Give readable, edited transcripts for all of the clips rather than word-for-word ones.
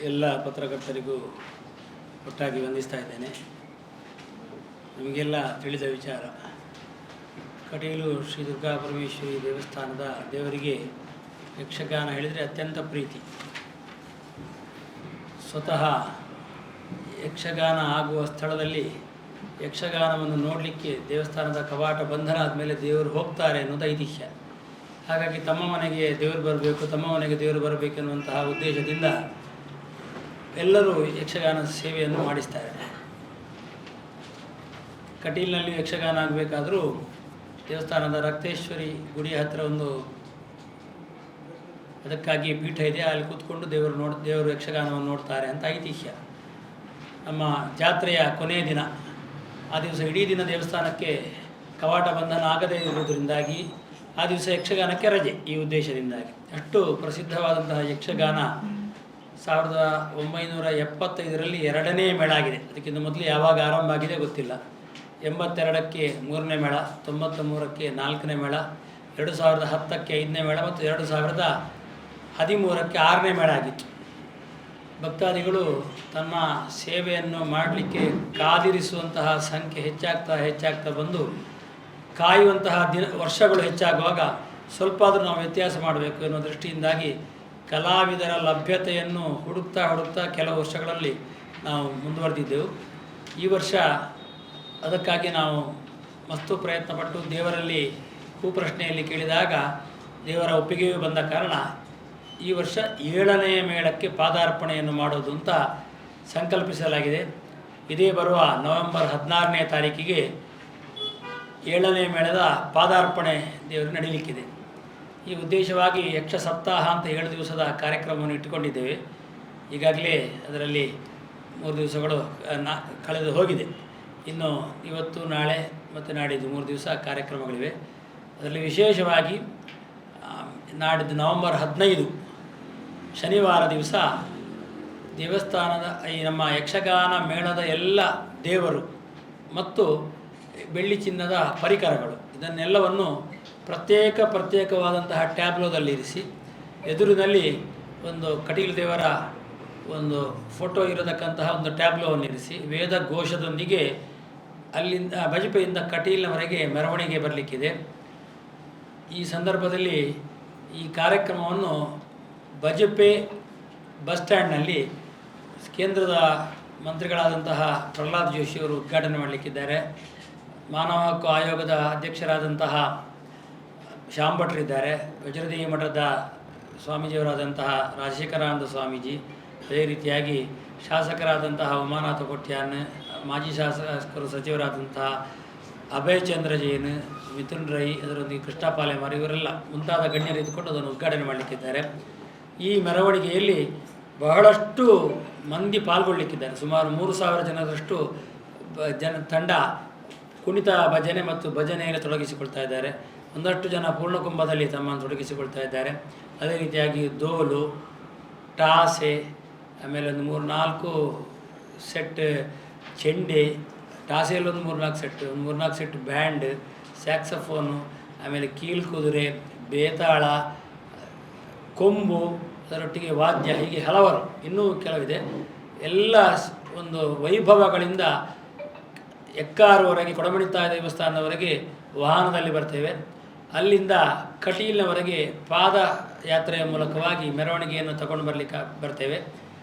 ಎಲ್ಲ ಪತ್ರಕರ್ತರಿಗೂ ಒಟ್ಟಾಗಿ ವಂದಿಸ್ತಾ ಇದ್ದೇನೆ. ನಮಗೆಲ್ಲ ತಿಳಿದ ವಿಚಾರ, ಕಟೀಲು ಶ್ರೀ ದುರ್ಗಾ ಪರಮೇಶ್ವರಿ ದೇವಸ್ಥಾನದ ದೇವರಿಗೆ ಯಕ್ಷಗಾನ ಹೇಳಿದರೆ ಅತ್ಯಂತ ಪ್ರೀತಿ. ಸ್ವತಃ ಯಕ್ಷಗಾನ ಆಗುವ ಸ್ಥಳದಲ್ಲಿ ಯಕ್ಷಗಾನವನ್ನು ನೋಡಲಿಕ್ಕೆ ದೇವಸ್ಥಾನದ ಕವಾಟ ಬಂಧನ ಆದಮೇಲೆ ದೇವರು ಹೋಗ್ತಾರೆ ಅನ್ನೋದು ಐತಿಹ್ಯ. ಹಾಗಾಗಿ ತಮ್ಮ ಮನೆಗೆ ದೇವರು ಬರಬೇಕು, ತಮ್ಮ ಮನೆಗೆ ದೇವರು ಬರಬೇಕೆನ್ನುವಂತಹ ಉದ್ದೇಶದಿಂದ ಎಲ್ಲರೂ ಯಕ್ಷಗಾನ ಸೇವೆಯನ್ನು ಮಾಡಿಸ್ತಾರೆ. ಕಟೀಲಿನಲ್ಲಿ ಯಕ್ಷಗಾನ ಆಗಬೇಕಾದರೂ ದೇವಸ್ಥಾನದ ರಕ್ತೇಶ್ವರಿ ಗುಡಿ ಹತ್ತಿರ ಒಂದು ಅದಕ್ಕಾಗಿ ಪೀಠ ಇದೆ, ಅಲ್ಲಿ ಕೂತ್ಕೊಂಡು ದೇವರು ಯಕ್ಷಗಾನವನ್ನು ನೋಡ್ತಾರೆ ಅಂತ ಐತಿಹ್ಯ. ನಮ್ಮ ಜಾತ್ರೆಯ ಕೊನೆಯ ದಿನ, ಆ ದಿವಸ ಇಡೀ ದಿನ ದೇವಸ್ಥಾನಕ್ಕೆ ಕವಾಟ ಬಂಧನ ಆಗದೇ ಇರುವುದರಿಂದಾಗಿ ಆ ದಿವಸ ಯಕ್ಷಗಾನಕ್ಕೆ ರಜೆ. ಈ ಉದ್ದೇಶದಿಂದಾಗಿ ಅಷ್ಟು ಪ್ರಸಿದ್ಧವಾದಂತಹ ಯಕ್ಷಗಾನ 1975ರಲ್ಲಿ 2ನೇ ಮೇಳ ಆಗಿದೆ. ಅದಕ್ಕಿಂತ ಮೊದಲು ಯಾವಾಗ ಆರಂಭ ಆಗಿದೆ ಗೊತ್ತಿಲ್ಲ. 82ಕ್ಕೆ 3ನೇ ಮೇಳ, 93ಕ್ಕೆ 4ನೇ ಮೇಳ, 2010ಕ್ಕೆ 5ನೇ ಮೇಳ ಮತ್ತು 2013ಕ್ಕೆ 6ನೇ ಮೇಳ ಆಗಿತ್ತು. ಭಕ್ತಾದಿಗಳು ತಮ್ಮ ಸೇವೆಯನ್ನು ಮಾಡಲಿಕ್ಕೆ ಕಾದಿರಿಸುವಂತಹ ಸಂಖ್ಯೆ ಹೆಚ್ಚಾಗ್ತಾ ಬಂದು ಕಾಯುವಂತಹ ವರ್ಷಗಳು ಹೆಚ್ಚಾಗುವಾಗ ಸ್ವಲ್ಪ ಆದರೂ ನಾವು ವ್ಯತ್ಯಾಸ ಮಾಡಬೇಕು ಎನ್ನುವ ದೃಷ್ಟಿಯಿಂದಾಗಿ ಕಲಾವಿದರ ಲಭ್ಯತೆಯನ್ನು ಹುಡುಕ್ತಾ ಕೆಲವು ವರ್ಷಗಳಲ್ಲಿ ನಾವು ಮುಂದುವರೆದಿದ್ದೆವು. ಈ ವರ್ಷ ಅದಕ್ಕಾಗಿ ನಾವು ಮಸ್ತು ಪ್ರಯತ್ನಪಟ್ಟು ದೇವರಲ್ಲಿ ಪ್ರಶ್ನೆಯಲ್ಲಿ ಕೇಳಿದಾಗ ದೇವರ ಒಪ್ಪಿಗೆಯೂ ಬಂದ ಕಾರಣ ಈ ವರ್ಷ 7ನೇ ಮೇಳಕ್ಕೆ ಪಾದಾರ್ಪಣೆಯನ್ನು ಮಾಡೋದು ಅಂತ ಸಂಕಲ್ಪಿಸಲಾಗಿದೆ. ಇದೇ ಬರುವ ನವೆಂಬರ್ 16ನೇ ತಾರೀಕಿಗೆ 7ನೇ ಮೇಳದ ಪಾದಾರ್ಪಣೆ ದೇವರು ನಡೀಲಿಕ್ಕಿದೆ. ಈ ಉದ್ದೇಶವಾಗಿ ಯಕ್ಷ ಸಪ್ತಾಹ ಅಂತ 7 ದಿವಸದ ಕಾರ್ಯಕ್ರಮವನ್ನು ಇಟ್ಟುಕೊಂಡಿದ್ದೇವೆ. ಈಗಾಗಲೇ ಅದರಲ್ಲಿ 3 ದಿವಸಗಳು ಕಳೆದು ಹೋಗಿದೆ. ಇನ್ನು ಇವತ್ತು, ನಾಳೆ ಮತ್ತು ನಾಡಿದ್ದು 3 ದಿವಸ ಕಾರ್ಯಕ್ರಮಗಳಿವೆ. ಅದರಲ್ಲಿ ವಿಶೇಷವಾಗಿ ನಾಡಿದ್ದು ನವೆಂಬರ್ 15 ಶನಿವಾರ ದಿವಸ ದೇವಸ್ಥಾನದ ಈ ನಮ್ಮ ಯಕ್ಷಗಾನ ಮೇಳದ ಎಲ್ಲ ದೇವರು ಮತ್ತು ಬೆಳ್ಳಿ ಚಿನ್ನದ ಪರಿಕರಗಳು ಇದನ್ನೆಲ್ಲವನ್ನು ಪ್ರತ್ಯೇಕವಾದಂತಹ ಟ್ಯಾಬ್ಲೋದಲ್ಲಿ ಇರಿಸಿ ಎದುರಿನಲ್ಲಿ ಒಂದು ಕಟೀಲು ದೇವರ ಒಂದು ಫೋಟೋ ಇರತಕ್ಕಂತಹ ಒಂದು ಟ್ಯಾಬ್ಲೋವನ್ನು ಇರಿಸಿ ವೇದ ಘೋಷದೊಂದಿಗೆ ಅಲ್ಲಿಂದ ಬಜಪೆಯಿಂದ ಕಟೀಲಿನವರೆಗೆ ಮೆರವಣಿಗೆ ಬರಲಿಕ್ಕಿದೆ. ಈ ಸಂದರ್ಭದಲ್ಲಿ ಈ ಕಾರ್ಯಕ್ರಮವನ್ನು ಬಜಪೆ ಬಸ್ ಸ್ಟ್ಯಾಂಡ್ನಲ್ಲಿ ಕೇಂದ್ರದ ಮಂತ್ರಿಗಳಾದಂತಹ ಪ್ರಹ್ಲಾದ್ ಜೋಶಿಯವರು ಉದ್ಘಾಟನೆ ಮಾಡಲಿಕ್ಕಿದ್ದಾರೆ. ಮಾನವ ಹಕ್ಕು ಆಯೋಗದ ಅಧ್ಯಕ್ಷರಾದಂತಹ ಶ್ಯಾಮ್ ಭಟ್ರಿದ್ದಾರೆ. ವಜ್ರದೇವಿ ಮಠದ ಸ್ವಾಮೀಜಿಯವರಾದಂತಹ ರಾಜಶೇಖರಾನಂದ ಸ್ವಾಮೀಜಿ, ಅದೇ ರೀತಿಯಾಗಿ ಶಾಸಕರಾದಂತಹ ಉಮಾನಾಥ ಕೊಟ್ಯಾನ್, ಮಾಜಿ ಶಾಸಕರು ಸಚಿವರಾದಂತಹ ಅಭಯ್ ಚಂದ್ರ ಜೈನ್, ಮಿಥುನ್ ರೈ, ಅದರೊಂದಿಗೆ ಕೃಷ್ಣ ಪಾಲೆಮಾರ್, ಇವರೆಲ್ಲ ಮುಂತಾದ ಗಣ್ಯರು ಇದ್ದುಕೊಂಡು ಅದನ್ನು ಉದ್ಘಾಟನೆ ಮಾಡಲಿಕ್ಕಿದ್ದಾರೆ. ಈ ಮೆರವಣಿಗೆಯಲ್ಲಿ ಬಹಳಷ್ಟು ಮಂದಿ ಪಾಲ್ಗೊಳ್ಳಲಿಕ್ಕಿದ್ದಾರೆ. ಸುಮಾರು 3000 ಜನರಷ್ಟು ತಂಡ ಕುಣಿತ ಭಜನೆ ಮತ್ತು ಭಜನೆಯಲ್ಲಿ ತೊಡಗಿಸಿಕೊಳ್ತಾ ಇದ್ದಾರೆ. ಒಂದಷ್ಟು ಜನ ಪೂರ್ಣಕುಂಭದಲ್ಲಿ ತಮ್ಮನ್ನು ತೊಡಗಿಸಿಕೊಳ್ತಾ ಇದ್ದಾರೆ. ಅದೇ ರೀತಿಯಾಗಿ ದೋಲು, ಟಾಸೆ, ಆಮೇಲೆ ಒಂದು 3-4 ಸೆಟ್ ಚೆಂಡೆ, ಟಾಸೆಯಲ್ಲಿ ಒಂದು 3-4 ಸೆಟ್, ಒಂದು 3-4 ಸೆಟ್ ಬ್ಯಾಂಡ್, ಸ್ಯಾಕ್ಸಫೋನು, ಆಮೇಲೆ ಕೀಲ್ಕುದುರೆ, ಬೇತಾಳ, ಕೊಂಬು, ಅದರೊಟ್ಟಿಗೆ ವಾದ್ಯ, ಹೀಗೆ ಹಲವಾರು ಇನ್ನೂ ಕೆಲವಿದೆ. ಎಲ್ಲ ಒಂದು ವೈಭವಗಳಿಂದ ಎಕ್ಕಾರವರೆಗೆ ಕೊಡಮಣಿತಾಯ ದೇವಸ್ಥಾನದವರೆಗೆ ವಾಹನದಲ್ಲಿ ಬರ್ತೇವೆ. ಅಲ್ಲಿಂದ ಕಟೀಲಿನವರೆಗೆ ಪಾದಯಾತ್ರೆಯ ಮೂಲಕವಾಗಿ ಮೆರವಣಿಗೆಯನ್ನು ತಗೊಂಡು ಬರ್ತೇವೆ.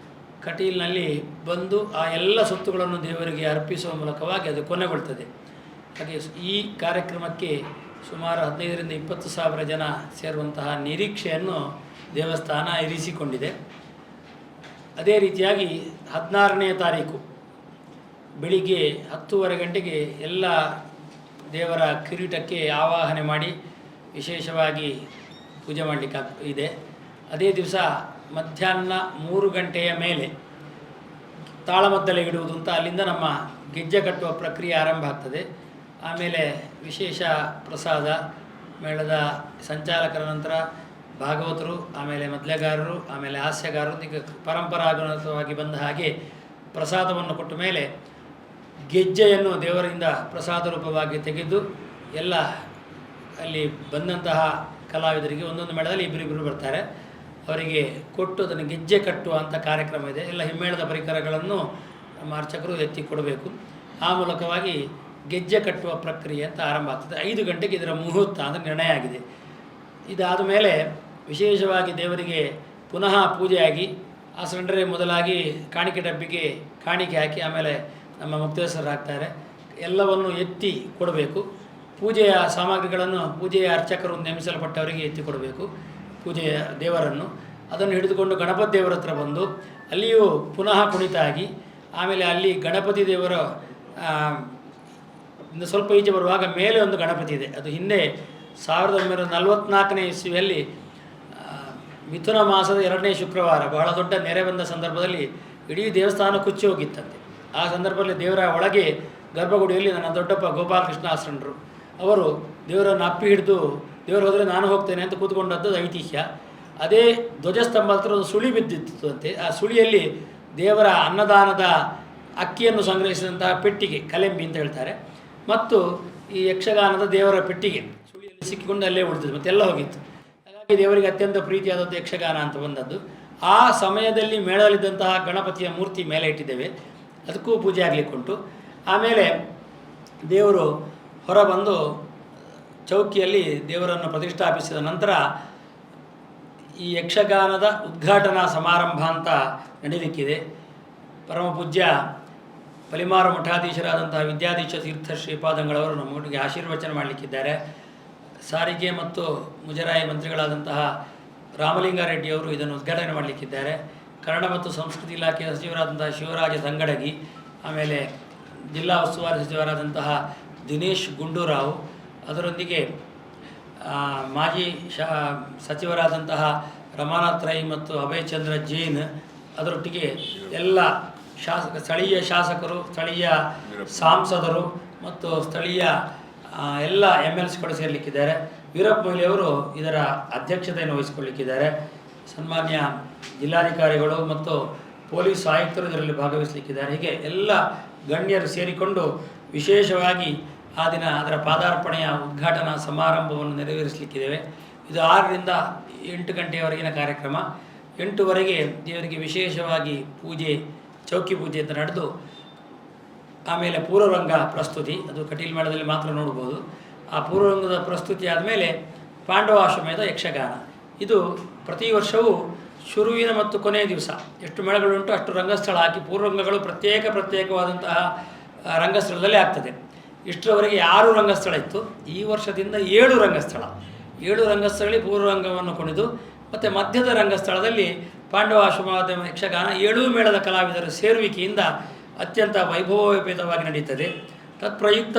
ಕಟೀಲಿನಲ್ಲಿ ಬಂದು ಆ ಎಲ್ಲ ಸೊತ್ತುಗಳನ್ನು ದೇವರಿಗೆ ಅರ್ಪಿಸುವ ಮೂಲಕವಾಗಿ ಅದು ಕೊನೆಗೊಳ್ತದೆ. ಹಾಗೆ ಈ ಕಾರ್ಯಕ್ರಮಕ್ಕೆ ಸುಮಾರು 15ರಿಂದ 20,000 ಜನ ಸೇರುವಂತಹ ನಿರೀಕ್ಷೆಯನ್ನು ದೇವಸ್ಥಾನ ಇರಿಸಿಕೊಂಡಿದೆ. ಅದೇ ರೀತಿಯಾಗಿ 16ನೇ ತಾರೀಕು ಬೆಳಿಗ್ಗೆ 10:30 ಗಂಟೆಗೆ ಎಲ್ಲ ದೇವರ ಕಿರೀಟಕ್ಕೆ ಆವಾಹನೆ ಮಾಡಿ ವಿಶೇಷವಾಗಿ ಪೂಜೆ ಮಾಡಲಿಕ್ಕೆ ಇದೆ. ಅದೇ ದಿವಸ ಮಧ್ಯಾಹ್ನ 3 ಗಂಟೆಯ ಮೇಲೆ ತಾಳಮದ್ದಲೆ ಇಡುವುದು ಅಂತ ಅಲ್ಲಿಂದ ನಮ್ಮ ಗೆಜ್ಜೆ ಕಟ್ಟುವ ಪ್ರಕ್ರಿಯೆ ಆರಂಭ ಆಗ್ತದೆ. ಆಮೇಲೆ ವಿಶೇಷ ಪ್ರಸಾದ, ಮೇಳದ ಸಂಚಾಲಕರ ನಂತರ ಭಾಗವತರು, ಆಮೇಲೆ ಮದ್ಲೆಗಾರರು, ಆಮೇಲೆ ಹಾಸ್ಯಗಾರರು, ಈಗ ಪರಂಪರಾಗತವಾಗಿ ಬಂದ ಹಾಗೆ ಪ್ರಸಾದವನ್ನು ಕೊಟ್ಟ ಮೇಲೆ ಗೆಜ್ಜೆಯನ್ನು ದೇವರಿಂದ ಪ್ರಸಾದ ರೂಪವಾಗಿ ತೆಗೆದು ಎಲ್ಲ ಅಲ್ಲಿ ಬಂದಂತಹ ಕಲಾವಿದರಿಗೆ ಒಂದೊಂದು ಮೇಳದಲ್ಲಿ ಇಬ್ಬರಿಬ್ಬರು ಬರ್ತಾರೆ. ಅವರಿಗೆ ಕೊಟ್ಟು ಅದನ್ನು ಗೆಜ್ಜೆ ಕಟ್ಟುವ ಅಂತ ಕಾರ್ಯಕ್ರಮ ಇದೆ. ಎಲ್ಲ ಹಿಮ್ಮೇಳದ ಪರಿಕರಗಳನ್ನು ನಮ್ಮ ಅರ್ಚಕರು ಎತ್ತಿ ಕೊಡಬೇಕು. ಆ ಮೂಲಕವಾಗಿ ಗೆಜ್ಜೆ ಕಟ್ಟುವ ಪ್ರಕ್ರಿಯೆ ಅಂತ ಆರಂಭ ಆಗ್ತದೆ. 5 ಗಂಟೆಗೆ ಇದರ ಮುಹೂರ್ತ ಅಂತ ನಿರ್ಣಯ ಆಗಿದೆ. ಇದಾದ ಮೇಲೆ ವಿಶೇಷವಾಗಿ ದೇವರಿಗೆ ಪುನಃ ಪೂಜೆಯಾಗಿ ಆ ಸಿಲಿಂಡರೇ ಮೊದಲಾಗಿ ಕಾಣಿಕೆ ಡಬ್ಬಿಗೆ ಕಾಣಿಕೆ ಹಾಕಿ ಆಮೇಲೆ ನಮ್ಮ ಮುಕ್ತೇಶ್ವರರು ಹಾಕ್ತಾರೆ. ಎಲ್ಲವನ್ನು ಎತ್ತಿ ಕೊಡಬೇಕು. ಪೂಜೆಯ ಸಾಮಗ್ರಿಗಳನ್ನು ಪೂಜೆಯ ಅರ್ಚಕರು ನೇಮಿಸಲ್ಪಟ್ಟವರಿಗೆ ಎತ್ತಿ ಕೊಡಬೇಕು. ಪೂಜೆಯ ದೇವರನ್ನು ಅದನ್ನು ಹಿಡಿದುಕೊಂಡು ಗಣಪತಿ ದೇವರ ಹತ್ರ ಬಂದು ಅಲ್ಲಿಯೂ ಪುನಃ ಕುಣಿತ ಆಗಿ ಆಮೇಲೆ ಅಲ್ಲಿ ಗಣಪತಿ ದೇವರ ಇನ್ನು ಸ್ವಲ್ಪ ಈಚೆ ಬರುವಾಗ ಮೇಲೆ ಒಂದು ಗಣಪತಿ ಇದೆ. ಅದು ಹಿಂದೆ 1944ನೇ ಇಸ್ವಿಯಲ್ಲಿ ಮಿಥುನ ಮಾಸದ 2ನೇ ಶುಕ್ರವಾರ ಬಹಳ ದೊಡ್ಡ ನೆರೆ ಬಂದ ಸಂದರ್ಭದಲ್ಲಿ ಇಡೀ ದೇವಸ್ಥಾನ ಕುಚ್ಚಿ ಹೋಗಿತ್ತಂತೆ. ಆ ಸಂದರ್ಭದಲ್ಲಿ ದೇವರ ಒಳಗೆ ಗರ್ಭಗುಡಿಯಲ್ಲಿ ನನ್ನ ದೊಡ್ಡಪ್ಪ ಗೋಪಾಲಕೃಷ್ಣ ಆಶ್ರಮರು ಅವರು ದೇವರನ್ನು ಅಪ್ಪಿ ಹಿಡಿದು ದೇವರು ಹೋದರೆ ನಾನು ಹೋಗ್ತೇನೆ ಅಂತ ಕೂತ್ಕೊಂಡದ್ದು ಐತಿಹ್ಯ. ಅದೇ ಧ್ವಜಸ್ತಂಭ ಹತ್ರ ಒಂದು ಸುಳಿ ಬಿದ್ದಿತ್ತು ಅಂತೆ. ಆ ಸುಳಿಯಲ್ಲಿ ದೇವರ ಅನ್ನದಾನದ ಅಕ್ಕಿಯನ್ನು ಸಂಗ್ರಹಿಸಿದಂತಹ ಪೆಟ್ಟಿಗೆ, ಕಲೆಂಬಿ ಅಂತ ಹೇಳ್ತಾರೆ, ಮತ್ತು ಈ ಯಕ್ಷಗಾನದ ದೇವರ ಪೆಟ್ಟಿಗೆ ಸುಳಿಯಲ್ಲಿ ಸಿಕ್ಕಿಕೊಂಡು ಅಲ್ಲೇ ಉಳಿದಿದ್ದು, ಮತ್ತೆಲ್ಲ ಹೋಗಿತ್ತು. ಹಾಗಾಗಿ ದೇವರಿಗೆ ಅತ್ಯಂತ ಪ್ರೀತಿಯಾದದ್ದು ಯಕ್ಷಗಾನ ಅಂತ ಬಂದದ್ದು. ಆ ಸಮಯದಲ್ಲಿ ಮೇಳಲಿದ್ದಂತಹ ಗಣಪತಿಯ ಮೂರ್ತಿ ಮೇಲೆ ಇಟ್ಟಿದ್ದೇವೆ, ಅದಕ್ಕೂ ಪೂಜೆ ಆಗಲಿಕ್ಕೆ ಉಂಟು. ಆಮೇಲೆ ದೇವರು ಹೊರಬಂದು ಚೌಕಿಯಲ್ಲಿ ದೇವರನ್ನು ಪ್ರತಿಷ್ಠಾಪಿಸಿದ ನಂತರ ಈ ಯಕ್ಷಗಾನದ ಉದ್ಘಾಟನಾ ಸಮಾರಂಭ ಅಂತ ನಡೀಲಿಕ್ಕಿದೆ. ಪರಮ ಪೂಜ್ಯ ಪಲಿಮಾರು ಮಠಾಧೀಶರಾದಂತಹ ವಿದ್ಯಾಧೀಶ ತೀರ್ಥ ಶ್ರೀಪಾದಂಗಳವರು ನಮ್ಮೊಟ್ಟಿಗೆ ಆಶೀರ್ವಚನ ಮಾಡಲಿಕ್ಕಿದ್ದಾರೆ. ಸಾರಿಗೆ ಮತ್ತು ಮುಜರಾಯಿ ಮಂತ್ರಿಗಳಾದಂತಹ ರಾಮಲಿಂಗಾರೆಡ್ಡಿಯವರು ಇದನ್ನು ಉದ್ಘಾಟನೆ ಮಾಡಲಿಕ್ಕಿದ್ದಾರೆ. ಕನ್ನಡ ಮತ್ತು ಸಂಸ್ಕೃತಿ ಇಲಾಖೆಯ ಸಚಿವರಾದಂತಹ ಶಿವರಾಜ ತಂಗಡಗಿ, ಆಮೇಲೆ ಜಿಲ್ಲಾ ಉಸ್ತುವಾರಿ ಸಚಿವರಾದಂತಹ ದಿನೇಶ್ ಗುಂಡೂರಾವ್, ಅದರೊಂದಿಗೆ ಮಾಜಿ ಸಚಿವರಾದಂತಹ ರಮಾನಾಥ್ ರೈ ಮತ್ತು ಅಭಯಚಂದ್ರ ಜೈನ್, ಅದರೊಟ್ಟಿಗೆ ಎಲ್ಲ ಸ್ಥಳೀಯ ಶಾಸಕರು, ಸ್ಥಳೀಯ ಸಾಂಸದರು ಮತ್ತು ಸ್ಥಳೀಯ ಎಲ್ಲ MLCಗಳು ಸೇರಲಿಕ್ಕಿದ್ದಾರೆ. ವೀರಪ್ಪ ಮೊಯ್ಲಿಯವರು ಇದರ ಅಧ್ಯಕ್ಷತೆಯನ್ನು ವಹಿಸಿಕೊಳ್ಳಲಿಕ್ಕಿದ್ದಾರೆ. ಸನ್ಮಾನ್ಯ ಜಿಲ್ಲಾಧಿಕಾರಿಗಳು ಮತ್ತು ಪೊಲೀಸ್ ಆಯುಕ್ತರು ಇದರಲ್ಲಿ ಭಾಗವಹಿಸಲಿಕ್ಕಿದ್ದಾರೆ. ಹೀಗೆ ಎಲ್ಲ ಗಣ್ಯರು ಸೇರಿಕೊಂಡು ವಿಶೇಷವಾಗಿ ಆ ದಿನ ಅದರ ಪಾದಾರ್ಪಣೆಯ ಉದ್ಘಾಟನಾ ಸಮಾರಂಭವನ್ನು ನೆರವೇರಿಸಲಿಕ್ಕಿದ್ದೇವೆ. ಇದು 6ರಿಂದ 8 ಗಂಟೆಯವರೆಗಿನ ಕಾರ್ಯಕ್ರಮ. 8ವರೆಗೆ ದೇವರಿಗೆ ವಿಶೇಷವಾಗಿ ಪೂಜೆ, ಚೌಕಿ ಪೂಜೆ ಅಂತ ನಡೆದು ಆಮೇಲೆ ಪೂರ್ವರಂಗ ಪ್ರಸ್ತುತಿ, ಅದು ಕಟೀಲು ಮೇಳದಲ್ಲಿ ಮಾತ್ರ ನೋಡ್ಬೋದು. ಆ ಪೂರ್ವರಂಗದ ಪ್ರಸ್ತುತಿ ಆದಮೇಲೆ ಪಾಂಡವಾಶ್ವಮೇಧ ಯಕ್ಷಗಾನ. ಇದು ಪ್ರತಿ ವರ್ಷವೂ ಶುರುವಿನ ಮತ್ತು ಕೊನೆಯ ದಿವಸ ಎಷ್ಟು ಮೇಳಗಳುಂಟು ಅಷ್ಟು ರಂಗಸ್ಥಳ ಹಾಕಿ ಪೂರ್ವರಂಗಗಳು ಪ್ರತ್ಯೇಕವಾದಂತಹ ರಂಗಸ್ಥಳದಲ್ಲಿ ಆಗ್ತದೆ. ಇಷ್ಟರವರೆಗೆ 6 ರಂಗಸ್ಥಳ ಇತ್ತು. ಈ ವರ್ಷದಿಂದ 7 ರಂಗಸ್ಥಳ, 7 ರಂಗಸ್ಥಳದಲ್ಲಿ ಪೂರ್ವರಂಗವನ್ನು ಕುಣಿದು ಮತ್ತು ಮಧ್ಯದ ರಂಗಸ್ಥಳದಲ್ಲಿ ಪಾಂಡವಾಶ್ವಮೇಧ ಯಕ್ಷಗಾನ 7 ಮೇಳದ ಕಲಾವಿದರ ಸೇರುವಿಕೆಯಿಂದ ಅತ್ಯಂತ ವೈಭವೋಪೇತವಾಗಿ ನಡೀತದೆ. ತತ್ಪ್ರಯುಕ್ತ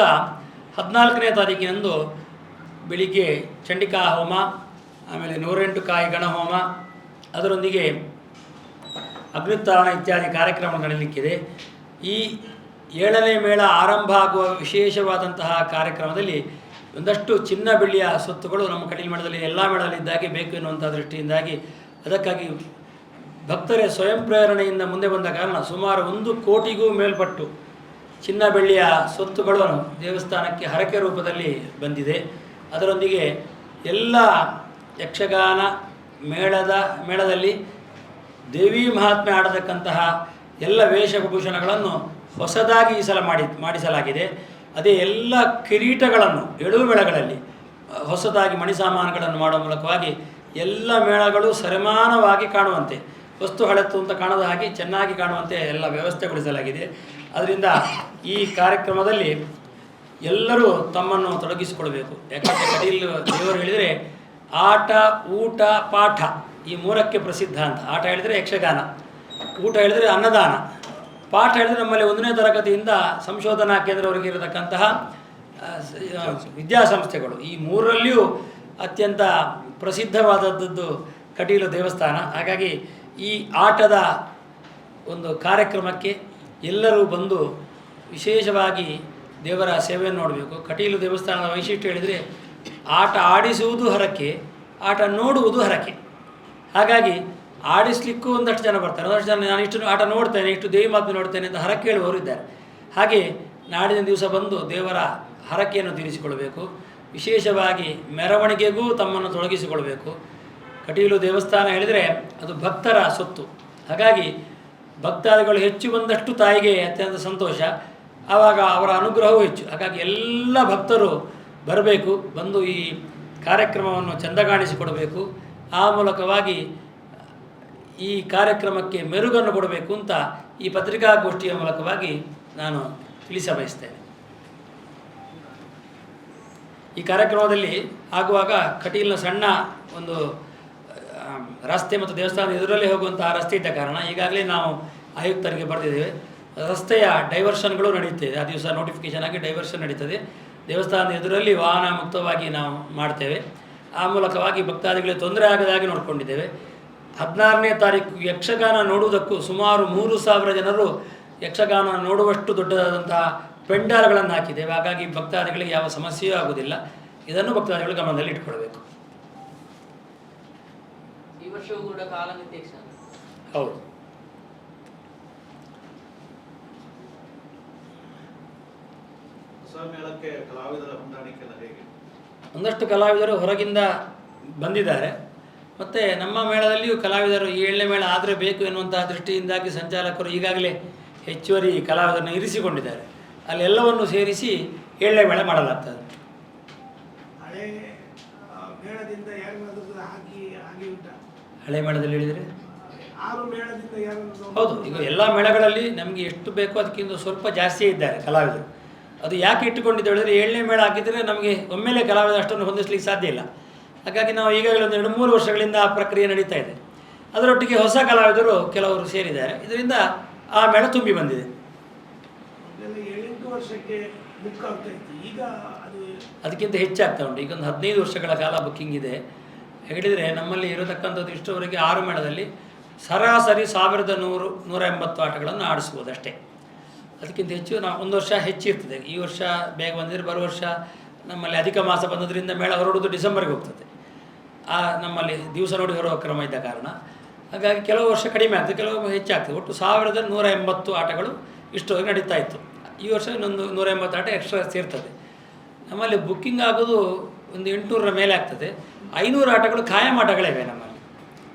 14ನೇ ತಾರೀಕಿನಂದು ಬೆಳಿಗ್ಗೆ ಚಂಡಿಕಾ ಹೋಮ, ಆಮೇಲೆ 108 ಕಾಯಿ ಗಣಹೋಮ, ಅದರೊಂದಿಗೆ ಅಗ್ನಿತ್ತಾರಣ ಇತ್ಯಾದಿ ಕಾರ್ಯಕ್ರಮ ನಡೆಯಲಿಕ್ಕಿದೆ. ಈ 7ನೇ ಮೇಳ ಆರಂಭ ಆಗುವ ವಿಶೇಷವಾದಂತಹ ಕಾರ್ಯಕ್ರಮದಲ್ಲಿ ಒಂದಷ್ಟು ಚಿನ್ನ ಬೆಳ್ಳಿಯ ಸೊತ್ತುಗಳು ನಮ್ಮ ಕಟೀಲು ಮೇಳದಲ್ಲಿ ಎಲ್ಲ ಮೇಳದಲ್ಲಿದ್ದಾಗೆ ಬೇಕು ಎನ್ನುವಂಥ ದೃಷ್ಟಿಯಿಂದಾಗಿ, ಅದಕ್ಕಾಗಿ ಭಕ್ತರೇ ಸ್ವಯಂ ಪ್ರೇರಣೆಯಿಂದ ಮುಂದೆ ಬಂದ ಕಾರಣ ಸುಮಾರು 1 ಕೋಟಿಗೂ ಮೇಲ್ಪಟ್ಟು ಚಿನ್ನ ಬೆಳ್ಳಿಯ ಸೊತ್ತುಗಳು ದೇವಸ್ಥಾನಕ್ಕೆ ಹರಕೆ ರೂಪದಲ್ಲಿ ಬಂದಿದೆ. ಅದರೊಂದಿಗೆ ಎಲ್ಲ ಯಕ್ಷಗಾನ ಮೇಳದಲ್ಲಿ ದೇವಿ ಮಹಾತ್ಮೆ ಆಡತಕ್ಕಂತಹ ಎಲ್ಲ ವೇಷಭೂಷಣಗಳನ್ನು ಹೊಸದಾಗಿ ಈ ಸಲ ಮಾಡಿಸಲಾಗಿದೆ. ಅದೇ ಎಲ್ಲ ಕಿರೀಟಗಳನ್ನು 7 ಮೇಳಗಳಲ್ಲಿ ಹೊಸದಾಗಿ ಮಣಿಸಾಮಾನುಗಳನ್ನು ಮಾಡುವ ಮೂಲಕವಾಗಿ ಎಲ್ಲ ಮೇಳಗಳು ಸರಿಮಾನವಾಗಿ ಕಾಣುವಂತೆ, ವಸ್ತು ಹಳೆತ್ತು ಅಂತ ಕಾಣದ ಹಾಗೆ ಚೆನ್ನಾಗಿ ಕಾಣುವಂತೆ ಎಲ್ಲ ವ್ಯವಸ್ಥೆಗೊಳಿಸಲಾಗಿದೆ. ಅದರಿಂದ ಈ ಕಾರ್ಯಕ್ರಮದಲ್ಲಿ ಎಲ್ಲರೂ ತಮ್ಮನ್ನು ತೊಡಗಿಸಿಕೊಳ್ಬೇಕು. ಯಾಕಂದರೆ ಕಟೀಲು ದೇವರು ಹೇಳಿದರೆ ಆಟ, ಊಟ, ಪಾಠ ಈ 3ಕ್ಕೆ ಪ್ರಸಿದ್ಧ ಅಂತ. ಆಟ ಹೇಳಿದರೆ ಯಕ್ಷಗಾನ, ಊಟ ಹೇಳಿದರೆ ಅನ್ನದಾನ, ಪಾಠ ಹೇಳಿದರೆ ನಮ್ಮಲ್ಲಿ 1ನೇ ತರಗತಿಯಿಂದ ಸಂಶೋಧನಾ ಕೇಂದ್ರವರೆಗೆ ಇರತಕ್ಕಂತಹ ವಿದ್ಯಾಸಂಸ್ಥೆಗಳು. ಈ 3ರಲ್ಲಿಯೂ ಅತ್ಯಂತ ಪ್ರಸಿದ್ಧವಾದದ್ದು ಕಟೀಲು ದೇವಸ್ಥಾನ. ಹಾಗಾಗಿ ಈ ಆಟದ ಒಂದು ಕಾರ್ಯಕ್ರಮಕ್ಕೆ ಎಲ್ಲರೂ ಬಂದು ವಿಶೇಷವಾಗಿ ದೇವರ ಸೇವೆಯನ್ನು ನೋಡಬೇಕು. ಕಟೀಲು ದೇವಸ್ಥಾನದ ವೈಶಿಷ್ಟ್ಯ ಹೇಳಿದರೆ ಆಟ ಆಡಿಸುವುದು ಹರಕೆ, ಆಟ ನೋಡುವುದು ಹರಕೆ. ಹಾಗಾಗಿ ಆಡಿಸ್ಲಿಕ್ಕೂ ಒಂದಷ್ಟು ಜನ ಬರ್ತಾರೆ, ಒಂದಷ್ಟು ಜನ ನಾನು ಇಷ್ಟು ಆಟ ನೋಡ್ತೇನೆ, ಇಷ್ಟು ದೇವಿ ಮಾತು ನೋಡ್ತೇನೆ ಅಂತ ಹರಕೆ ಹೇಳುವವರು ಇದ್ದಾರೆ. ಹಾಗೆ ನಾಡಿನ ದಿವಸ ಬಂದು ದೇವರ ಹರಕೆಯನ್ನು ತೀರಿಸಿಕೊಳ್ಬೇಕು. ವಿಶೇಷವಾಗಿ ಮೆರವಣಿಗೆಗೂ ತಮ್ಮನ್ನು ತೊಡಗಿಸಿಕೊಳ್ಬೇಕು. ಕಟೀಲು ದೇವಸ್ಥಾನ ಹೇಳಿದರೆ ಅದು ಭಕ್ತರ ಸೊತ್ತು. ಹಾಗಾಗಿ ಭಕ್ತಾದಿಗಳು ಹೆಚ್ಚು ಬಂದಷ್ಟು ತಾಯಿಗೆ ಅತ್ಯಂತ ಸಂತೋಷ, ಆವಾಗ ಅವರ ಅನುಗ್ರಹವೂ ಹೆಚ್ಚು. ಹಾಗಾಗಿ ಎಲ್ಲ ಭಕ್ತರು ಬರಬೇಕು, ಬಂದು ಈ ಕಾರ್ಯಕ್ರಮವನ್ನು ಚೆಂದಗಾಣಿಸಿಕೊಡಬೇಕು, ಆ ಮೂಲಕವಾಗಿ ಈ ಕಾರ್ಯಕ್ರಮಕ್ಕೆ ಮೆರುಗನ್ನು ಕೊಡಬೇಕು ಅಂತ ಈ ಪತ್ರಿಕಾಗೋಷ್ಠಿಯ ಮೂಲಕವಾಗಿ ನಾನು ತಿಳಿಸಬಯಸ್ತೇನೆ. ಈ ಕಾರ್ಯಕ್ರಮದಲ್ಲಿ ಆಗುವಾಗ ಕಟೀಲಿನ ಸಣ್ಣ ಒಂದು ರಸ್ತೆ ಮತ್ತು ದೇವಸ್ಥಾನದ ಎದುರಲ್ಲೇ ಹೋಗುವಂತಹ ರಸ್ತೆ ಇದ್ದ ಕಾರಣ ಈಗಾಗಲೇ ನಾವು ಆಯುಕ್ತರಿಗೆ ಬರೆದಿದ್ದೇವೆ. ರಸ್ತೆಯ ಡೈವರ್ಷನ್ಗಳು ನಡೆಯುತ್ತಿದೆ, ಆ ದಿವಸ ನೋಟಿಫಿಕೇಷನ್ ಆಗಿ ಡೈವರ್ಷನ್ ನಡೀತದೆ. ದೇವಸ್ಥಾನದ ಎದುರಲ್ಲಿ ವಾಹನ ಮುಕ್ತವಾಗಿ ನಾವು ಮಾಡ್ತೇವೆ. ಆ ಮೂಲಕವಾಗಿ ಭಕ್ತಾದಿಗಳಿಗೆ ತೊಂದರೆ ಆಗದಾಗಿ ನೋಡಿಕೊಂಡಿದ್ದೇವೆ. 16ನೇ ತಾರೀಕು ಯಕ್ಷಗಾನ ನೋಡುವುದಕ್ಕೂ ಸುಮಾರು 3,000 ಜನರು ಯಕ್ಷಗಾನ ನೋಡುವಷ್ಟು ದೊಡ್ಡದಾದಂತಹ ಪೆಂಡಾಲ್ಗಳನ್ನು ಹಾಕಿದ್ದೇವೆ. ಹಾಗಾಗಿ ಭಕ್ತಾದಿಗಳಿಗೆ ಯಾವ ಸಮಸ್ಯೆಯೂ ಆಗುವುದಿಲ್ಲ. ಇದನ್ನು ಭಕ್ತಾದಿಗಳು ಗಮನದಲ್ಲಿ ಇಟ್ಕೊಳ್ಬೇಕು. ಈ ವರ್ಷವೂ ಕೂಡ ಕಾಲಮಿತಿ ಹೌದು. ಒಂದಷ್ಟು ಕಲಾವಿದರು ಹೊರಗಿಂದ ಬಂದಿದ್ದಾರೆ. ಮತ್ತು ನಮ್ಮ ಮೇಳದಲ್ಲಿಯೂ ಕಲಾವಿದರು ಈ 7ನೇ ಮೇಳ ಆದರೆ ಬೇಕು ಎನ್ನುವಂತಹ ದೃಷ್ಟಿಯಿಂದಾಗಿ ಸಂಚಾಲಕರು ಈಗಾಗಲೇ ಹೆಚ್ಚುವರಿ ಕಲಾವಿದರನ್ನು ಇರಿಸಿಕೊಂಡಿದ್ದಾರೆ. ಅಲ್ಲೆಲ್ಲವನ್ನು ಸೇರಿಸಿ 7ನೇ ಮೇಳ ಮಾಡಲಾಗ್ತದೆ. ಹಳೆ ಮೇಳದಲ್ಲಿ ಹೇಳಿದರೆ ಹೌದು, ಈಗ ಎಲ್ಲ ಮೇಳಗಳಲ್ಲಿ ನಮಗೆ ಎಷ್ಟು ಬೇಕೋ ಅದಕ್ಕಿಂತ ಸ್ವಲ್ಪ ಜಾಸ್ತಿಯೇ ಇದ್ದಾರೆ ಕಲಾವಿದರು. ಅದು ಯಾಕೆ ಇಟ್ಟುಕೊಂಡಿದ್ದೇವೆ ಹೇಳಿದರೆ 7ನೇ ಮೇಳ ಹಾಕಿದರೆ ನಮಗೆ ಒಮ್ಮೆಲೆ ಕಲಾವಿದ ಅಷ್ಟನ್ನು ಹೊಂದಿಸಲಿಕ್ಕೆ ಸಾಧ್ಯ ಇಲ್ಲ. ಹಾಗಾಗಿ ನಾವು ಈಗಾಗಲೇ ಒಂದು 2-3 ವರ್ಷಗಳಿಂದ ಆ ಪ್ರಕ್ರಿಯೆ ನಡೀತಾ ಇದೆ. ಅದರೊಟ್ಟಿಗೆ ಹೊಸ ಕಲಾವಿದರು ಕೆಲವರು ಸೇರಿದ್ದಾರೆ. ಇದರಿಂದ ಆ ಮೇಳ ತುಂಬಿ ಬಂದಿದೆ. ಅದಕ್ಕಿಂತ ಹೆಚ್ಚಾಗ್ತಾ ಉಂಟು. ಈಗ ಒಂದು 15 ವರ್ಷಗಳ ಕಾಲ ಬುಕ್ಕಿಂಗ್ ಇದೆ. ಹೇಳಿದರೆ ನಮ್ಮಲ್ಲಿ ಇರತಕ್ಕಂಥದ್ದು ಇಷ್ಟವರೆಗೆ 6 ಮೇಳದಲ್ಲಿ ಸರಾಸರಿ 1100-180 ಆಟಗಳನ್ನು ಆಡಿಸ್ಬೋದಷ್ಟೇ. ಅದಕ್ಕಿಂತ ಹೆಚ್ಚು ನಾವು ಒಂದು ವರ್ಷ ಹೆಚ್ಚಿರ್ತದೆ. ಈ ವರ್ಷ ಬೇಗ ಬಂದಿದ್ರೆ ಬರುವ ವರ್ಷ ನಮ್ಮಲ್ಲಿ ಅಧಿಕ ಮಾಸ ಬಂದದ್ರಿಂದ ಮೇಳ ಹೊರಡೋದು ಡಿಸೆಂಬರ್ಗೆ ಹೋಗ್ತದೆ. ನಮ್ಮಲ್ಲಿ ದಿವಸ ನೋಡಿ ಹೊರಡುವ ಕ್ರಮ ಇದ್ದ ಕಾರಣ ಹಾಗಾಗಿ ಕೆಲವು ವರ್ಷ ಕಡಿಮೆ ಆಗ್ತದೆ, ಕೆಲವು ಹೆಚ್ಚಾಗ್ತದೆ. ಒಟ್ಟು 1180 ಆಟಗಳು ಇಷ್ಟವರೆಗೆ ನಡೀತಾ ಇತ್ತು. ಈ ವರ್ಷ ಇನ್ನೊಂದು 180 ಆಟ ಎಕ್ಸ್ಟ್ರಾ ಸೇರ್ತದೆ. ನಮ್ಮಲ್ಲಿ ಬುಕ್ಕಿಂಗ್ ಆಗೋದು ಒಂದು 800ರ ಮೇಲೆ ಆಗ್ತದೆ. 500 ಆಟಗಳು ಖಾಯಂ ಆಟಗಳಿವೆ ನಮ್ಮಲ್ಲಿ.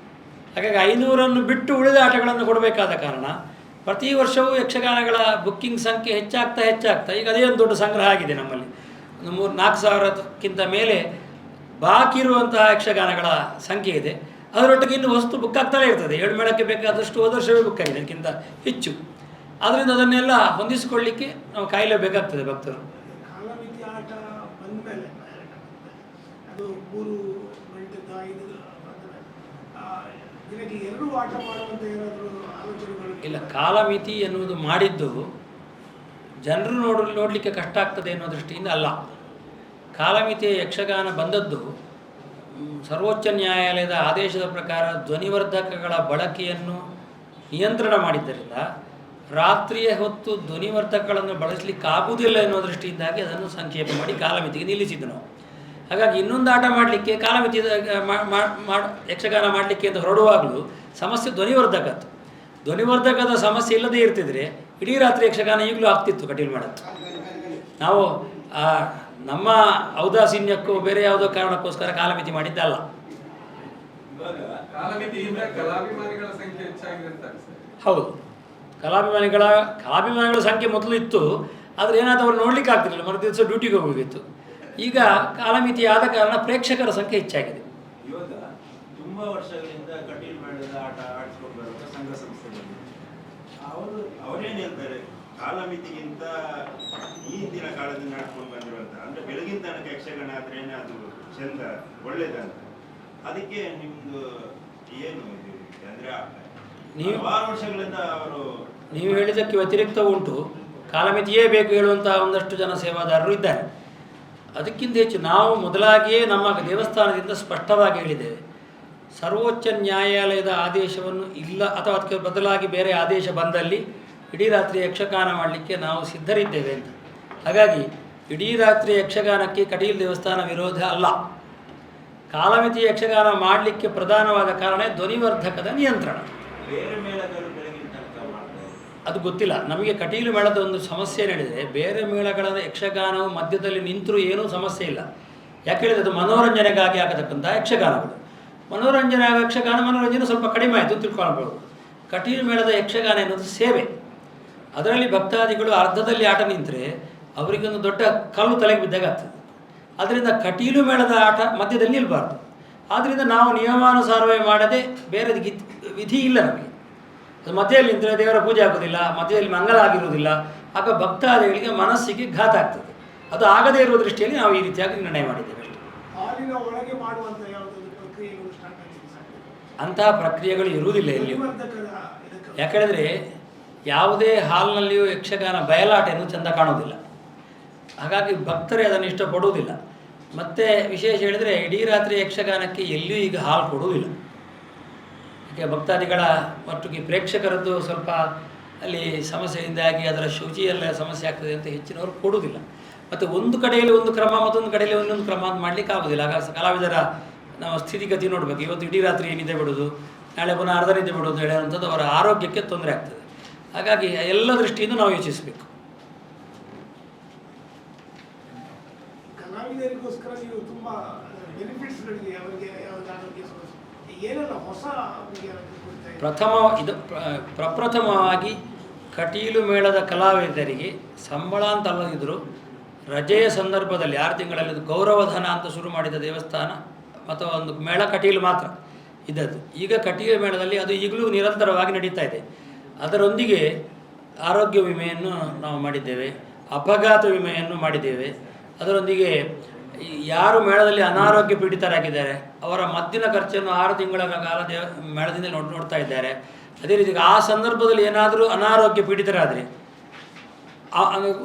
ಹಾಗಾಗಿ 500ಅನ್ನು ಬಿಟ್ಟು ಉಳಿದ ಆಟಗಳನ್ನು ಕೊಡಬೇಕಾದ ಕಾರಣ ಪ್ರತಿ ವರ್ಷವೂ ಯಕ್ಷಗಾನಗಳ ಬುಕ್ಕಿಂಗ್ ಸಂಖ್ಯೆ ಹೆಚ್ಚಾಗ್ತಾ ಈಗ ಅದೇ ಒಂದು ದೊಡ್ಡ ಸಂಗ್ರಹ ಆಗಿದೆ ನಮ್ಮಲ್ಲಿ. ಒಂದು 3-4 ಸಾವಿರಕ್ಕಿಂತ ಮೇಲೆ ಬಾಕಿ ಇರುವಂತಹ ಯಕ್ಷಗಾನಗಳ ಸಂಖ್ಯೆ ಇದೆ. ಅದರೊಟ್ಟಿಗೆ ಇನ್ನು ವಸ್ತು ಬುಕ್ ಆಗ್ತಾನೆ ಇರ್ತದೆ. 7 ಮೇಳಕ್ಕೆ ಬೇಕಾದಷ್ಟು ಹೋದ ವರ್ಷವೇ ಬುಕ್ ಆಗಿದೆ, ಅದಕ್ಕಿಂತ ಹೆಚ್ಚು. ಆದ್ದರಿಂದ ಅದನ್ನೆಲ್ಲ ಹೊಂದಿಸಿಕೊಳ್ಳಲಿಕ್ಕೆ ನಾವು ಕಾಯಲೇಬೇಕಾಗ್ತದೆ ಭಕ್ತರು. ಇಲ್ಲ, ಕಾಲಮಿತಿ ಎನ್ನುವುದು ಮಾಡಿದ್ದು ಜನರು ನೋಡಲಿಕ್ಕೆ ಕಷ್ಟ ಆಗ್ತದೆ ಎನ್ನುವ ದೃಷ್ಟಿಯಿಂದ ಅಲ್ಲ. ಕಾಲಮಿತಿಯ ಯಕ್ಷಗಾನ ಬಂದದ್ದು ಸರ್ವೋಚ್ಚ ನ್ಯಾಯಾಲಯದ ಆದೇಶದ ಪ್ರಕಾರ ಧ್ವನಿವರ್ಧಕಗಳ ಬಳಕೆಯನ್ನು ನಿಯಂತ್ರಣ ಮಾಡಿದ್ದರಿಂದ ರಾತ್ರಿಯ ಹೊತ್ತು ಧ್ವನಿವರ್ಧಕಗಳನ್ನು ಬಳಸಲಿಕ್ಕಾಗುವುದಿಲ್ಲ ಎನ್ನುವ ದೃಷ್ಟಿಯಿಂದಾಗಿ ಅದನ್ನು ಸಂಕ್ಷೇಪ ಮಾಡಿ ಕಾಲಮಿತಿಗೆ ನಿಲ್ಲಿಸಿದ್ದು ನಾವು. ಹಾಗಾಗಿ ಇನ್ನೊಂದು ಆಟ ಮಾಡಲಿಕ್ಕೆ ಕಾಲಮಿತಿ ಯಕ್ಷಗಾನ ಮಾಡಲಿಕ್ಕೆ ಅಂತ ಹೊರಡುವಾಗಲೂ ಸಮಸ್ಯೆ ಧ್ವನಿವರ್ಧಕದ್ದು. ಧ್ವನಿವರ್ಧಕದ ಸಮಸ್ಯೆ ಇಲ್ಲದೇ ಇರ್ತಿದ್ರೆ ಇಡೀ ರಾತ್ರಿ ಯಕ್ಷಗಾನ ಈಗಲೂ ಆಗ್ತಿತ್ತು ಕಟೀಲು ಮಾಡೋದು. ನಾವು ನಮ್ಮ ಔದಾಸೀನ್ಯಕ್ಕೂ ಬೇರೆ ಯಾವುದೋ ಕಾರಣಕ್ಕೋಸ್ಕರ ಕಾಲಮಿತಿ ಮಾಡಿದ್ದಲ್ಲ. ಹೌದು, ಕಲಾಭಿಮಾನಿಗಳ ಸಂಖ್ಯೆ ಮೊದಲು ಇತ್ತು. ಆದರೆ ಏನಾದರೂ ಅವ್ರು ನೋಡ್ಲಿಕ್ಕೆ ಆಗ್ತಿರಲಿಲ್ಲ, ಮರು ದಿವಸ ಡ್ಯೂಟಿಗೆ ಹೋಗಬೇಕಿತ್ತು. ಈಗ ಕಾಲಮಿತಿ ಆದ ಕಾರಣ ಪ್ರೇಕ್ಷಕರ ಸಂಖ್ಯೆ ಹೆಚ್ಚಾಗಿದೆ. ಇವಾಗ ತುಂಬಾ ವರ್ಷಗಳಿಂದ ಕಟೀಲು ಮೇಳದ ಆಟ ಆಡಿಸ್ಕೊಂಡು ಬರುವ ಸಂಘ ಸಂಸ್ಥೆಗಳು ಅವರೇನು ಹೇಳ್ತಾರೆ, ಕಾಲಮಿತಿಗಿಂತ ಈ ದಿನ ಕಾಲದಿಂದ ಆಡ್ಕೊಂಡು ಬಂದಿರುವಂತ ಅಂದ್ರೆ ಬೆಳಗಿನ ತನಕ ಯಕ್ಷಗಾನ ಆದ್ರೇನೆ ಅದು ಚಂದ ಒಳ್ಳೇದಂತ. ಅದಕ್ಕೆ ನಿಮ್ದು ಏನು ಅಂದ್ರೆ ನೀವು 6 ವರ್ಷಗಳಿಂದ ಅವರು ನೀವು ಹೇಳಿದ್ದಕ್ಕೆ ವ್ಯತಿರಿಕ್ತ ಉಂಟು. ಕಾಲಮಿತಿಯೇ ಬೇಕು ಹೇಳುವಂತಹ ಒಂದಷ್ಟು ಜನ ಸೇವಾದಾರರು ಇದ್ದಾರೆ. ಅದಕ್ಕಿಂತ ಹೆಚ್ಚು ನಾವು ಮೊದಲಾಗಿಯೇ ನಮ್ಮ ದೇವಸ್ಥಾನದಿಂದ ಸ್ಪಷ್ಟವಾಗಿ ಹೇಳಿದ್ದೇವೆ, ಸರ್ವೋಚ್ಚ ನ್ಯಾಯಾಲಯದ ಆದೇಶವನ್ನು ಇಲ್ಲ ಅಥವಾ ಅದಕ್ಕೆ ಬದಲಾಗಿ ಬೇರೆ ಆದೇಶ ಬಂದಲ್ಲಿ ಇಡೀ ರಾತ್ರಿ ಯಕ್ಷಗಾನ ಮಾಡಲಿಕ್ಕೆ ನಾವು ಸಿದ್ಧರಿದ್ದೇವೆ ಅಂತ. ಹಾಗಾಗಿ ಇಡೀ ರಾತ್ರಿ ಯಕ್ಷಗಾನಕ್ಕೆ ಕಟೀಲು ದೇವಸ್ಥಾನ ವಿರೋಧ ಅಲ್ಲ. ಕಾಲಮಿತಿ ಯಕ್ಷಗಾನ ಮಾಡಲಿಕ್ಕೆ ಪ್ರಧಾನವಾದ ಕಾರಣ ಧ್ವನಿವರ್ಧಕದ ನಿಯಂತ್ರಣ. ಅದು ಗೊತ್ತಿಲ್ಲ ನಮಗೆ. ಕಟೀಲು ಮೇಳದ ಒಂದು ಸಮಸ್ಯೆ ನಡೆದರೆ ಬೇರೆ ಮೇಳಗಳ ಯಕ್ಷಗಾನವು ಮಧ್ಯದಲ್ಲಿ ನಿಂತರೂ ಏನೂ ಸಮಸ್ಯೆ ಇಲ್ಲ. ಯಾಕೆ ಹೇಳಿದರೆ ಅದು ಮನೋರಂಜನೆಗಾಗಿ ಆಗತಕ್ಕಂಥ ಯಕ್ಷಗಾನಗಳು. ಮನೋರಂಜನೆ ಆಗುವ ಯಕ್ಷಗಾನ ಮನೋರಂಜನೆ ಸ್ವಲ್ಪ ಕಡಿಮೆ ಆಯಿತು ಅಂತ ತಿಳ್ಕೊಳ್ಬೋದು. ಕಟೀಲು ಮೇಳದ ಯಕ್ಷಗಾನ ಎನ್ನುವುದು ಸೇವೆ. ಅದರಲ್ಲಿ ಭಕ್ತಾದಿಗಳು ಅರ್ಧದಲ್ಲಿ ಆಟ ನಿಂತರೆ ಅವರಿಗೊಂದು ದೊಡ್ಡ ಕಲ್ಲು ತಲೆಗೆ ಬಿದ್ದಾಗ ಆಗ್ತದೆ. ಆದ್ದರಿಂದ ಕಟೀಲು ಮೇಳದ ಆಟ ಮಧ್ಯದಲ್ಲಿ ನಿಲ್ಲಬಾರ್ದು. ಆದ್ದರಿಂದ ನಾವು ನಿಯಮಾನುಸಾರವೇ ಮಾಡದೆ ಬೇರೆ ವಿಧಿ ಇಲ್ಲ ನಮಗೆ. ಅದು ಮಧ್ಯದಲ್ಲಿ ನಿಂತರೆ ದೇವರ ಪೂಜೆ ಆಗೋದಿಲ್ಲ, ಮಧ್ಯದಲ್ಲಿ ಮಂಗಲ ಆಗಿರುವುದಿಲ್ಲ, ಆಗ ಭಕ್ತಾದಿಗಳಿಗೆ ಮನಸ್ಸಿಗೆ ಘಾತ ಆಗ್ತದೆ. ಅದು ಆಗದೇ ಇರುವ ದೃಷ್ಟಿಯಲ್ಲಿ ನಾವು ಈ ರೀತಿಯಾಗಿ ನಿರ್ಣಯ ಮಾಡಿದ್ದೇವೆ ಅಷ್ಟೇ. ಹಾಲಿನ ಒಳಗೆ ಮಾಡುವಂಥ ಯಾವುದಾದ್ರು ಪ್ರಕ್ರಿಯೆಗಳು ಸ್ಟಾರ್ಟ್ ಆಗಿದೆ? ಅಂತಹ ಪ್ರಕ್ರಿಯೆಗಳು ಇರುವುದಿಲ್ಲ ಎಲ್ಲಿಯೂ. ಯಾಕೆಂದರೆ ಯಾವುದೇ ಹಾಲ್ನಲ್ಲಿಯೂ ಯಕ್ಷಗಾನ ಬಯಲಾಟ ಎನ್ನುವುದು ಚೆಂದ ಕಾಣುವುದಿಲ್ಲ. ಹಾಗಾಗಿ ಭಕ್ತರೇ ಅದನ್ನು ಇಷ್ಟಪಡುವುದಿಲ್ಲ. ಮತ್ತು ವಿಶೇಷ ಹೇಳಿದರೆ ಇಡೀ ರಾತ್ರಿ ಯಕ್ಷಗಾನಕ್ಕೆ ಎಲ್ಲಿಯೂ ಈಗ ಹಾಲು ಕೊಡುವುದಿಲ್ಲ. ಯಾಕೆ ಭಕ್ತಾದಿಗಳ ಒಟ್ಟಿಗೆ ಪ್ರೇಕ್ಷಕರದ್ದು ಸ್ವಲ್ಪ ಅಲ್ಲಿ ಸಮಸ್ಯೆಯಿಂದಾಗಿ ಅದರ ಶುಚಿಯೆಲ್ಲ ಸಮಸ್ಯೆ ಆಗ್ತದೆ ಅಂತ ಹೆಚ್ಚಿನವರು ಕೊಡುವುದಿಲ್ಲ. ಮತ್ತು ಒಂದು ಕಡೆಯಲ್ಲಿ ಒಂದು ಕ್ರಮ ಮತ್ತೊಂದು ಕಡೆಯಲ್ಲಿ ಒಂದೊಂದು ಕ್ರಮ ಅಂತ ಮಾಡಲಿಕ್ಕೆ ಆಗೋದಿಲ್ಲ. ಆಗ ಕಲಾವಿದರ ನಾವು ಸ್ಥಿತಿಗತಿ ನೋಡಬೇಕು. ಇವತ್ತು ಇಡೀ ರಾತ್ರಿ ನಿದ್ದೆ ಬಿಡೋದು, ನಾಳೆ ಪುನಃ ಅರ್ಧ ನಿದ್ದೆ ಬಿಡೋದು ಹೇಳುವಂಥದ್ದು ಅವರ ಆರೋಗ್ಯಕ್ಕೆ ತೊಂದರೆ ಆಗ್ತದೆ. ಹಾಗಾಗಿ ಎಲ್ಲ ದೃಷ್ಟಿಯಿಂದ ನಾವು ಯೋಚಿಸಬೇಕು. ಕಲಾವಿದರಿಗೋಸ್ಕರ ನೀವು ತುಂಬ ಬೆನಿಫಿಟ್ಸ್ಗಳಿಗೆ ಅವರಿಗೆ ಯಾವುದು ಆರೋಗ್ಯ ಸಮಸ್ಯೆ ಏನೆಲ್ಲ ಹೊಸ ಅವರಿಗೆ ಪ್ರಪ್ರಥಮವಾಗಿ ಕಟೀಲು ಮೇಳದ ಕಲಾವಿದರಿಗೆ ಸಂಬಳ ಅಂತ ಅಲ್ಲದಿದ್ದರೂ ರಜೆಯ ಸಂದರ್ಭದಲ್ಲಿ 6 ತಿಂಗಳಲ್ಲಿ ಅದು ಗೌರವಧನ ಅಂತ ಶುರು ಮಾಡಿದ ದೇವಸ್ಥಾನ ಮತ್ತು ಒಂದು ಮೇಳ ಕಟೀಲು ಮಾತ್ರ ಇದ್ದದ್ದು. ಈಗ ಕಟೀಲು ಮೇಳದಲ್ಲಿ ಅದು ಈಗಲೂ ನಿರಂತರವಾಗಿ ನಡೀತಾ ಇದೆ. ಅದರೊಂದಿಗೆ ಆರೋಗ್ಯ ವಿಮೆಯನ್ನು ನಾವು ಮಾಡಿದ್ದೇವೆ, ಅಪಘಾತ ವಿಮೆಯನ್ನು ಮಾಡಿದ್ದೇವೆ. ಅದರೊಂದಿಗೆ ಯಾರು ಮೇಳದಲ್ಲಿ ಅನಾರೋಗ್ಯ ಪೀಡಿತರಾಗಿದ್ದಾರೆ ಅವರ ಮದ್ದಿನ ಖರ್ಚನ್ನು 6 ತಿಂಗಳ ಕಾಲ ಮೇಳದಿಂದ ನೋಡ್ತಾ ಇದ್ದಾರೆ. ಅದೇ ರೀತಿ ಆ ಸಂದರ್ಭದಲ್ಲಿ ಏನಾದರೂ ಅನಾರೋಗ್ಯ ಪೀಡಿತರಾದರೆ,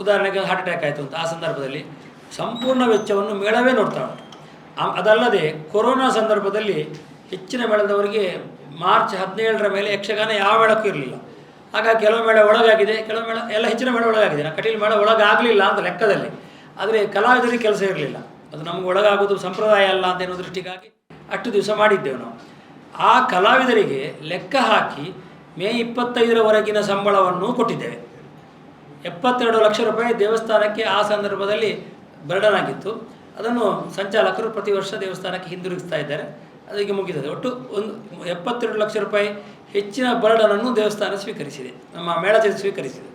ಉದಾಹರಣೆಗೆ ಹಾರ್ಟ್ ಅಟ್ಯಾಕ್ ಆಯಿತು ಅಂತ, ಆ ಸಂದರ್ಭದಲ್ಲಿ ಸಂಪೂರ್ಣ ವೆಚ್ಚವನ್ನು ಮೇಳವೇ ನೋಡ್ತಾ ಉಂಟು. ಅದಲ್ಲದೆ ಕೊರೋನಾ ಸಂದರ್ಭದಲ್ಲಿ ಹೆಚ್ಚಿನ ಮೇಳದವರಿಗೆ ಮಾರ್ಚ್ 17ರ ಮೇಲೆ ಯಕ್ಷಗಾನ ಯಾವ ಮೇಳಕ್ಕೂ ಇರಲಿಲ್ಲ. ಹಾಗಾಗಿ ಕೆಲವು ಮೇಳ ಒಳಗಾಗಿದೆ, ಕೆಲವು ಮೇಳ ಎಲ್ಲ ಹೆಚ್ಚಿನ ಮೇಳ ಒಳಗಾಗಿದೆ. ಕಟೀಲು ಮೇಳ ಒಳಗಾಗಲಿಲ್ಲ ಅಂತ ಲೆಕ್ಕದಲ್ಲಿ. ಆದರೆ ಕಲಾವಿದರಿಗೆ ಕೆಲಸ ಇರಲಿಲ್ಲ. ಅದು ನಮಗೆ ಒಳಗಾಗೋದು ಸಂಪ್ರದಾಯ ಅಲ್ಲ ಅಂತ ಅನ್ನೋ ದೃಷ್ಟಿಗಾಗಿ ಅಷ್ಟು ದಿವಸ ಮಾಡಿದ್ದೇವೆ ನಾವು. ಆ ಕಲಾವಿದರಿಗೆ ಲೆಕ್ಕ ಹಾಕಿ ಮೇ 25ರವರೆಗಿನ ಸಂಬಳವನ್ನು ಕೊಟ್ಟಿದ್ದೇವೆ. 72 ಲಕ್ಷ ರೂಪಾಯಿ ದೇವಸ್ಥಾನಕ್ಕೆ ಆ ಸಂದರ್ಭದಲ್ಲಿ ಬರ್ಡನ್ ಆಗಿತ್ತು. ಅದನ್ನು ಸಂಚಾಲಕರು ಪ್ರತಿ ವರ್ಷ ದೇವಸ್ಥಾನಕ್ಕೆ ಹಿಂದಿರುಗಿಸ್ತಾ ಇದ್ದಾರೆ. ಅದಕ್ಕೆ ಮುಗಿದಿದೆ. ಒಟ್ಟು 72 ಲಕ್ಷ ರೂಪಾಯಿ ಹೆಚ್ಚಿನ ಬರ್ಡನನ್ನು ದೇವಸ್ಥಾನ ಸ್ವೀಕರಿಸಿದೆ, ನಮ್ಮ ಮೇಳ ಸ್ವೀಕರಿಸಿದೆ.